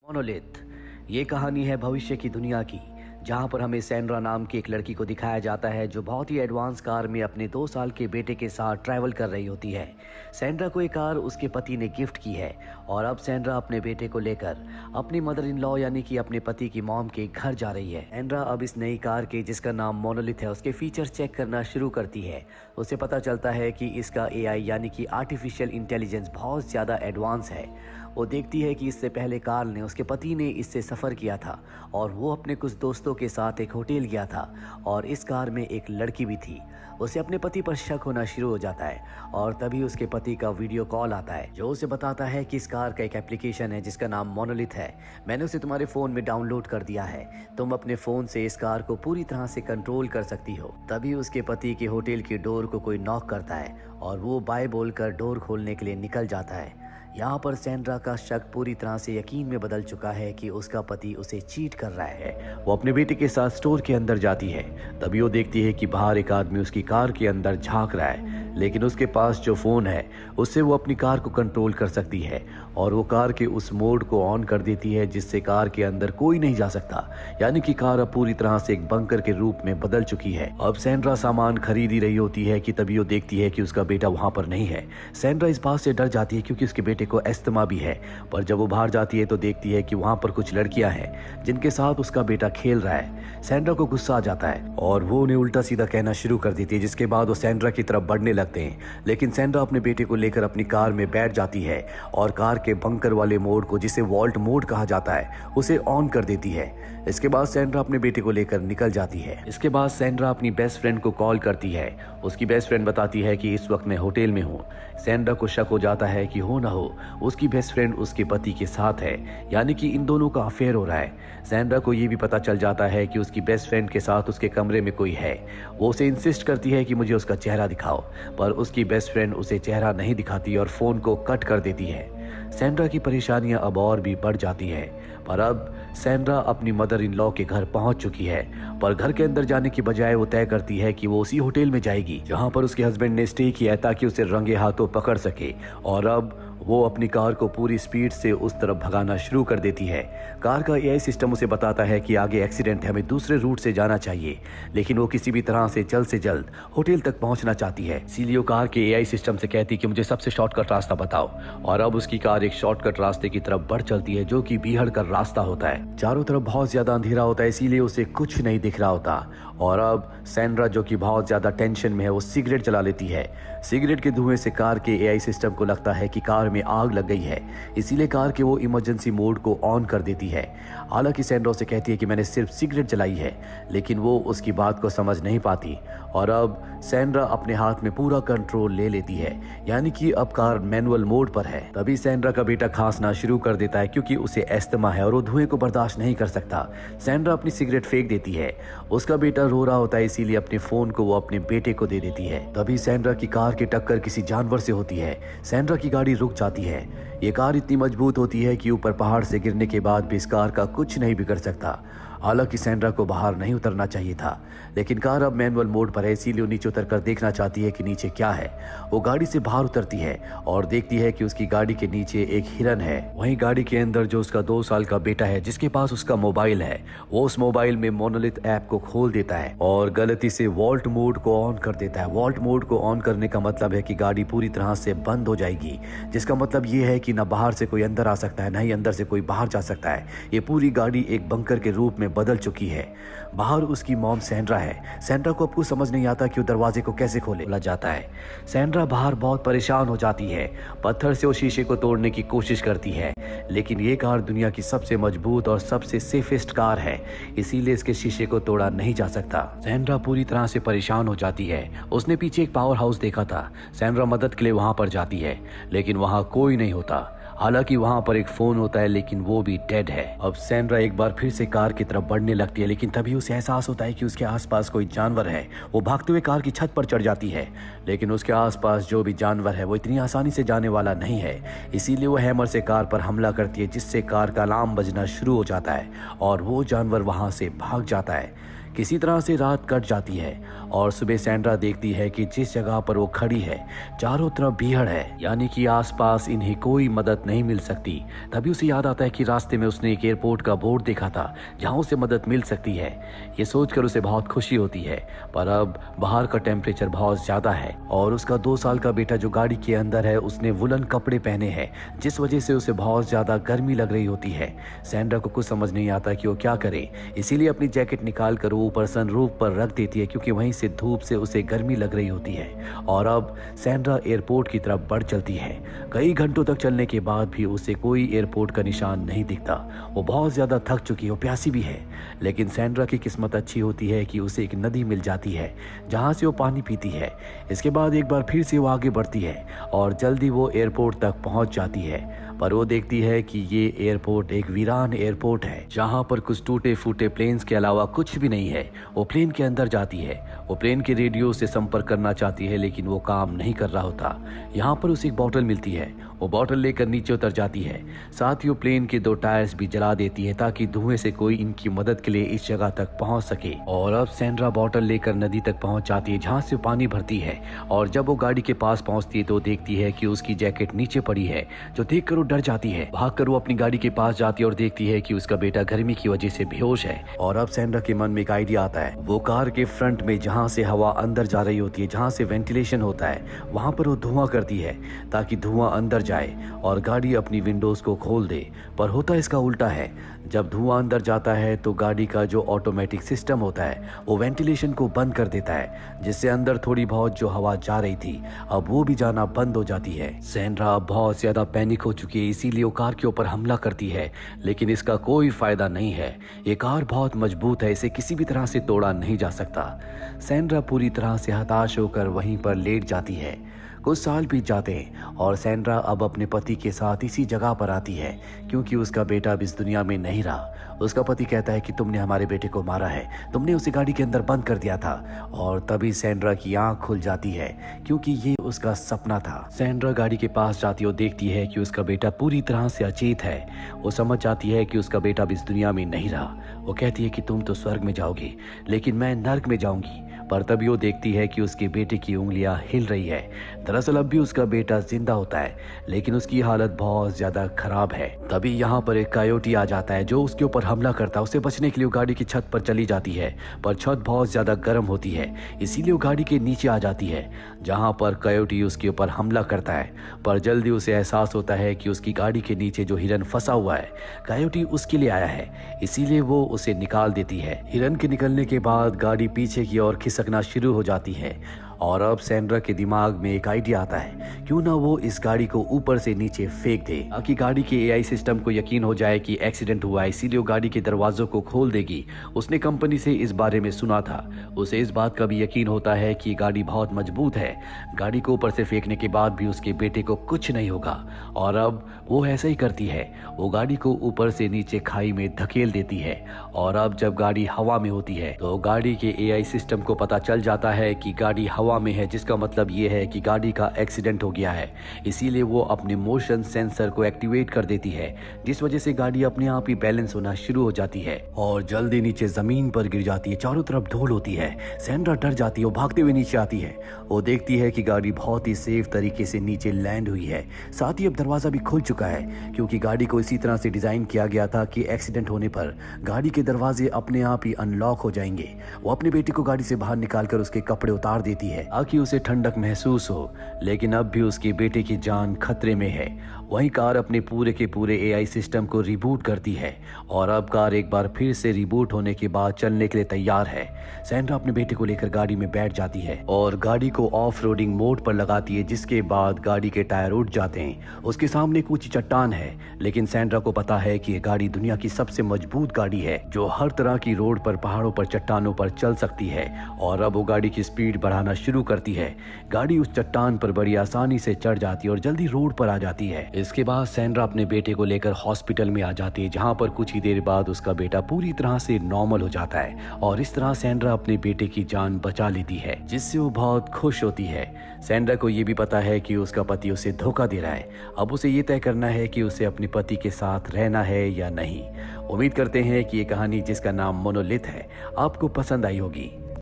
Monolith. ये कहानी है भविष्य की दुनिया की, जहां पर हमें सैंड्रा नाम की एक लड़की को दिखाया जाता है जो बहुत ही एडवांस कार में अपने 2 साल के बेटे के साथ ट्रैवल कर रही होती है। सैंड्रा को ये कार उसके पति ने गिफ्ट की है और अब सैंड्रा अपने बेटे को लेकर अपनी मदर इन लॉ यानी कि अपने पति की मॉम के घर जा रही है। सैंड्रा अब इस नई कार के, जिसका नाम मोनोलिथ है, उसके फीचर्स चेक करना शुरू करती है। उसे पता चलता है कि इसका एआई यानी कि आर्टिफिशियल इंटेलिजेंस बहुत ज़्यादा एडवांस है। वो देखती है कि इससे पहले कार्ल ने, उसके पति ने, इससे सफ़र किया था और वो अपने कुछ दोस्तों के साथ एक होटल गया था और इस कार में एक लड़की भी थी। उसे अपने पति पर शक होना शुरू हो जाता है और तभी उसके पति का वीडियो कॉल आता है जो उसे बताता है कि इस कार का एक एप्लीकेशन है जिसका नाम मोनोलिथ है। मैंने उसे तुम्हारे फ़ोन में डाउनलोड कर दिया है, तुम अपने फ़ोन से इस कार को पूरी तरह से कंट्रोल कर सकती हो। तभी उसके पति के होटल की डोर को कोई नॉक करता है और वो बाय बोलकर डोर खोलने के लिए निकल जाता है। यहाँ पर सैंड्रा का शक पूरी तरह से यकीन में बदल चुका है कि उसका पति उसे चीट कर रहा है। वो अपने बेटे के साथ स्टोर के अंदर जाती है। तभी वो देखती है कि बाहर एक आदमी उसकी कार के अंदर झांक रहा है, लेकिन उसके पास जो फ़ोन है उससे वो अपनी कार को कंट्रोल कर सकती है और वो कार के उस मोड को ऑन कर देती है जिससे कार के अंदर कोई नहीं जा सकता। यानी कि कार अब पूरी तरह से एक बंकर के रूप में बदल चुकी है। अब सैंड्रा सामान खरीद ही रही होती है कि तभी वो देखती है कि उसका बेटा वहाँ पर नहीं है। सैंड्रा इस बात से डर जाती है क्योंकि उसके बेटे को अस्थमा भी है, पर जब वो बाहर जाती है तो देखती है कि वहाँ पर कुछ लड़कियां हैं जिनके साथ उसका बेटा खेल रहा है। सैंड्रा को गुस्सा आ जाता है और वो उन्हें उल्टा सीधा कहना शुरू कर देती है, जिसके बाद वो सैंड्रा की तरफ बढ़ने लगते हैं। लेकिन सैंड्रा अपने बेटे को लेकर अपनी कार में बैठ जाती है और कार के बंकर वाले मोड को, जिसे वॉल्ट मोड कहा जाता है, उसे ऑन कर देती है। इसके बाद सैंड्रा अपने बेटे को लेकर निकल जाती है। इसके बाद सैंड्रा अपनी बेस्ट फ्रेंड को कॉल करती है। उसकी बेस्ट फ्रेंड बताती है कि इस वक्त मैं होटल में हूँ। सैंड्रा को शक हो जाता है कि हो ना हो उसकी बेस्ट फ्रेंड उसके पति के साथ है, यानी कि इन दोनों का अफेयर हो रहा है। सैंड्रा को ये भी पता चल जाता है कि उसकी बेस्ट फ्रेंड के साथ उसके कमरे में कोई है। वो उसे इंसिस्ट करती है कि मुझे उसका चेहरा दिखाओ, पर उसकी बेस्ट फ्रेंड उसे चेहरा नहीं दिखाती और फ़ोन को कट कर देती है। सैंड्रा की परेशानियां अब और भी बढ़ जाती है, पर अब सैंड्रा अपनी मदर इन लॉ के घर पहुंच चुकी है। पर घर के अंदर जाने की बजाय वो तय करती है कि वो उसी होटल में जाएगी जहां पर उसके हस्बैंड ने स्टे किया है ताकि उसे रंगे हाथों पकड़ सके। और अब वो अपनी कार को पूरी स्पीड से उस तरफ भगाना शुरू कर देती है। कार का एआई सिस्टम उसे बताता है कि आगे एक्सीडेंट है, हमें दूसरे रूट से जाना चाहिए, लेकिन वो किसी भी तरह से जल्द होटल तक पहुंचना चाहती है। इसीलिए वो कार के एआई सिस्टम से कहती है कि मुझे सबसे शॉर्टकट रास्ता बताओ। और अब उसकी कार एक शॉर्टकट रास्ते की तरफ बढ़ चलती है जो कि बीहड़ का रास्ता होता है। चारों तरफ बहुत ज्यादा अंधेरा होता है, इसीलिए उसे कुछ नहीं दिख रहा होता। और अब सैंड्रा, जो कि बहुत ज्यादा टेंशन में है, वो सिगरेट जला लेती है। सिगरेट के धुएं से कार के एआई सिस्टम को लगता है कि कार में आग लग गई है, इसीलिए कार के वो इमरजेंसी मोड को ऑन कर देती है। हालांकि सैंड्रा से कहती है कि मैंने सिर्फ सिगरेट जलाई है, लेकिन वो उसकी बात को समझ नहीं पाती। और अब सैंड्रा अपने हाथ में पूरा कंट्रोल ले लेती है, यानी कि अब कार मैनुअल मोड पर है। तभी सैंड्रा का बेटा खांसना शुरू कर देता है क्योंकि उसे अस्थमा है और वो धुएं को बर्दाश्त नहीं कर सकता। सैंड्रा अपनी सिगरेट फेंक देती है। उसका बेटा रो रहा होता है, इसीलिए अपने फोन को वो अपने बेटे को दे देती है। तभी सैंड्रा की कार की टक्कर किसी जानवर से होती है। सैंड्रा की गाड़ी रुक जाती है। ये कार इतनी मजबूत होती है कि ऊपर पहाड़ से गिरने के बाद भी इस कार का कुछ नहीं बिगड़ सकता। हालांकि सैंड्रा को बाहर नहीं उतरना चाहिए था, लेकिन कार अब मैनुअल मोड पर है, इसीलिए वो नीचे उतरकर देखना चाहती है कि नीचे क्या है। वो गाड़ी से बाहर उतरती है और देखती है कि उसकी गाड़ी के नीचे एक हिरन है। वहीं गाड़ी के अंदर जो उसका 2 साल का बेटा है, जिसके पास उसका मोबाइल है, वो उस मोबाइल में मोनोलिथ ऐप को खोल देता है और गलती से वॉल्ट मोड को ऑन कर देता है। वॉल्ट मोड को ऑन करने का मतलब है कि गाड़ी पूरी तरह से बंद हो जाएगी, जिसका मतलब ये है कि ना बाहर से कोई अंदर आ सकता है, ना ही अंदर से कोई बाहर जा सकता है। ये पूरी गाड़ी एक बंकर के रूप में बदल चुकी है। बाहर उसकी मॉम सैंड्रा है। सैंड्रा को अब कुछ समझ नहीं आता कि वो दरवाजे को कैसे खोला जाता है। सैंड्रा बाहर बहुत परेशान हो जाती है। पत्थर से वो शीशे को तोड़ने की कोशिश करती है, लेकिन ये कार दुनिया की सबसे मजबूत और सबसे सेफेस्ट कार है, इसीलिए इसके शीशे को तोड़ा नहीं जा सकता। सैंड्रा पूरी तरह से परेशान हो जाती है। उसने पीछे एक पावर हाउस देखा था। सैंड्रा मदद के लिए वहां पर जाती है, लेकिन वहां कोई नहीं होता। हालांकि वहां पर एक फोन होता है, लेकिन वो भी डेड है। अब सैंड्रा एक बार फिर से कार की तरफ बढ़ने लगती है, लेकिन तभी उसे एहसास होता है कि उसके आसपास कोई जानवर है। वो भागते हुए कार की छत पर चढ़ जाती है, लेकिन उसके आसपास जो भी जानवर है वो इतनी आसानी से जाने वाला नहीं है। इसीलिए वो हैमर से कार पर हमला करती है, जिससे कार का अलार्म बजना शुरू हो जाता है और वो जानवर वहां से भाग जाता है। किसी तरह से रात कट जाती है और सुबह सैंड्रा देखती है कि जिस जगह पर वो खड़ी है चारों तरफ भीड़ है, यानी कि आसपास इन्हें कोई मदद नहीं मिल सकती। तभी उसे याद आता है कि रास्ते में उसने एक एयरपोर्ट का बोर्ड देखा था जहां उसे मदद मिल सकती है। ये सोचकर उसे बहुत खुशी होती है, पर अब बाहर का टेम्परेचर बहुत ज्यादा है और उसका 2 साल का बेटा जो गाड़ी के अंदर है उसने वुलन कपड़े पहने हैं, जिस वजह से उसे बहुत ज्यादा गर्मी लग रही होती है। सैंड्रा को कुछ समझ नहीं आता कि वो क्या करे, इसीलिए अपनी जैकेट निकाल कर वो ऊपर सनरूफ पर रख देती है क्योंकि वहीं से धूप से उसे गर्मी लग रही होती है। और अब सैंड्रा एयरपोर्ट की तरफ बढ़ चलती है। कई घंटों तक चलने के बाद भी उसे कोई एयरपोर्ट का निशान नहीं दिखता। वो बहुत ज्यादा थक चुकी है, वो प्यासी भी है, लेकिन सैंड्रा की किस्मत अच्छी होती है कि उसे एक नदी मिल जाती है जहां से वो पानी पीती है। इसके बाद एक बार फिर से वो आगे बढ़ती है और जल्दी वो एयरपोर्ट तक पहुंच जाती है। पर वो देखती है कि ये एयरपोर्ट एक वीरान एयरपोर्ट है जहां पर कुछ टूटे फूटे प्लेन्स के अलावा कुछ भी नहीं है। वो प्लेन के अंदर जाती है, वो प्लेन के रेडियो से संपर्क करना चाहती है लेकिन वो काम नहीं कर रहा होता। यहाँ पर उसे एक बॉटल मिलती है, वो बॉटल लेकर नीचे उतर जाती है। साथ ही वो प्लेन के 2 टायर्स भी जला देती है ताकि धुएं से कोई इनकी मदद के लिए इस जगह तक पहुंच सके। और अब सैंड्रा बॉटल लेकर नदी तक पहुंच जाती है जहां से पानी भरती है। और जब वो गाड़ी के पास पहुंचती है तो देखती है कि उसकी जैकेट नीचे पड़ी है, जो देखकर वो डर जाती है। भागकर वो अपनी गाड़ी के पास जाती है और देखती है कि उसका बेटा गर्मी की वजह से बेहोश है। और अब सैंड्रा के मन में एक आइडिया आता है। वो कार के फ्रंट में जहां से हवा अंदर जा रही होती है, जहां से वेंटिलेशन होता है, वहां पर वो धुआं करती है ताकि धुआं अंदर जाए और गाड़ी अपनी विंडोज को खोल दे। पर होता इसका उल्टा है। जब धुआं अंदर जाता है तो गाड़ी का जो ऑटोमेटिक सिस्टम होता है वो वेंटिलेशन को बंद कर देता है, जिससे अंदर थोड़ी बहुत जो हवा जा रही थी अब वो भी जाना बंद हो जाती है। सैंड्रा बहुत ज्यादा पैनिक हो चुकी है, इसीलिए वो कार के ऊपर हमला करती है, लेकिन इसका कोई फायदा नहीं है। ये कार बहुत मजबूत है, इसे किसी भी तरह से तोड़ा नहीं जा सकता। सैंड्रा पूरी तरह से हताश होकर वहीं पर लेट जाती है। कुछ साल बीत जाते हैं और सैंड्रा अब अपने पति के साथ इसी जगह पर आती है क्योंकि उसका बेटा अब इस दुनिया में नहीं रहा। उसका पति कहता है कि तुमने हमारे बेटे को मारा है, तुमने उसे गाड़ी के अंदर बंद कर दिया था। और तभी सैंड्रा की आंख खुल जाती है क्योंकि ये उसका सपना था। सैंड्रा गाड़ी के पास जाती है और देखती है कि उसका बेटा पूरी तरह से अचेत है। वो समझ जाती है कि उसका बेटा अब इस दुनिया में नहीं रहा। वो कहती है कि तुम तो स्वर्ग में जाओगे लेकिन मैं नर्क में जाऊंगी। पर तभी वो देखती है कि उसके बेटे की उंगलियां हिल रही है। दरअसल अब भी उसका बेटा जिंदा होता है लेकिन उसकी हालत बहुत ज्यादा खराब है। तभी यहाँ पर एक कायोटी आ जाता है जो उसके ऊपर हमला करता है। उसे बचने के लिए वो गाड़ी की छत पर चली जाती है, पर छत बहुत ज्यादा गर्म होती है, इसीलिए वो गाड़ी के नीचे आ जाती है जहाँ पर कायोटी उसके ऊपर हमला करता है। पर जल्दी उसे एहसास होता है कि उसकी गाड़ी के नीचे जो हिरन फंसा हुआ है कायोटी उसके लिए आया है, इसीलिए वो उसे निकाल देती है। हिरन के निकलने के बाद गाड़ी पीछे की ओर खिसकना शुरू हो जाती है और अब सैंड्रा के दिमाग में एक आइडिया आता है, क्यों ना वो इस गाड़ी को ऊपर से नीचे फेंक दे ताकि गाड़ी के एआई सिस्टम को यकीन हो जाए कि एक्सीडेंट हुआ है, इसीलिए वो गाड़ी के दरवाजों को खोल देगी। उसने कंपनी से इस बारे में सुना था। उसे इस बात का भी यकीन होता है कि गाड़ी बहुत मजबूत है, गाड़ी को ऊपर से फेंकने के बाद भी उसके बेटे को कुछ नहीं होगा। और अब वो ऐसा ही करती है, वो गाड़ी को ऊपर से नीचे खाई में धकेल देती है। और अब जब गाड़ी हवा में होती है तो गाड़ी के एआई सिस्टम को पता चल जाता है कि गाड़ी हवा में है, जिसका मतलब ये है कि गाड़ी का एक्सीडेंट हो गया है। इसीलिए वो अपने मोशन सेंसर को एक्टिवेट कर देती है, जिस वजह से गाड़ी अपने आप ही बैलेंस होना शुरू हो जाती है और जल्दी नीचे जमीन पर गिर जाती है। चारों तरफ धूल होती है। सैंड्रा डर जाती है, वो भागते हुए नीचे आती है। वो देखती है कि गाड़ी बहुत ही सेफ तरीके से नीचे लैंड हुई है। साथ ही अब दरवाजा भी खुल चुका है क्योंकि गाड़ी को इसी तरह से डिजाइन किया गया था कि एक्सीडेंट होने पर गाड़ी के दरवाजे अपने आप ही अनलॉक हो जाएंगे। वो अपने बेटे को गाड़ी से बाहर निकालकर उसके कपड़े उतार देती है ताकि उसे ठंडक महसूस हो, लेकिन अब भी उसके बेटे की जान खतरे में है। वहीं कार अपने पूरे के पूरे एआई सिस्टम को रिबूट करती है और अब कार एक बार फिर से रिबूट होने के बाद चलने के लिए तैयार है। सैंड्रा अपने बेटे को लेकर गाड़ी में बैठ जाती है और गाड़ी को ऑफ रोडिंग मोड पर लगाती है, जिसके बाद गाड़ी के टायर उठ जाते हैं। उसके सामने एक ऊंची चट्टान है, लेकिन सैंड्रा को पता है कि ये गाड़ी दुनिया की सबसे मजबूत गाड़ी है जो हर तरह की रोड पर, पहाड़ों पर, चट्टानों पर चल सकती है। और अब वो गाड़ी की स्पीड बढ़ाना शुरू करती है। गाड़ी उस चट्टान पर बड़ी आसानी से चढ़ जाती है और जल्दी रोड पर आ जाती है। इसके बाद सैंड्रा अपने बेटे को लेकर हॉस्पिटल में आ जाती है, जहाँ पर कुछ ही देर बाद उसका बेटा पूरी तरह से नॉर्मल हो जाता है और इस तरह सैंड्रा अपने बेटे की जान बचा लेती है, जिससे वो बहुत खुश होती है। सैंड्रा को ये भी पता है कि उसका पति उसे धोखा दे रहा है। अब उसे ये तय करना है कि उसे अपने पति के साथ रहना है या नहीं। उम्मीद करते हैं कि ये कहानी, जिसका नाम मोनोलिथ है, आपको पसंद आई होगी।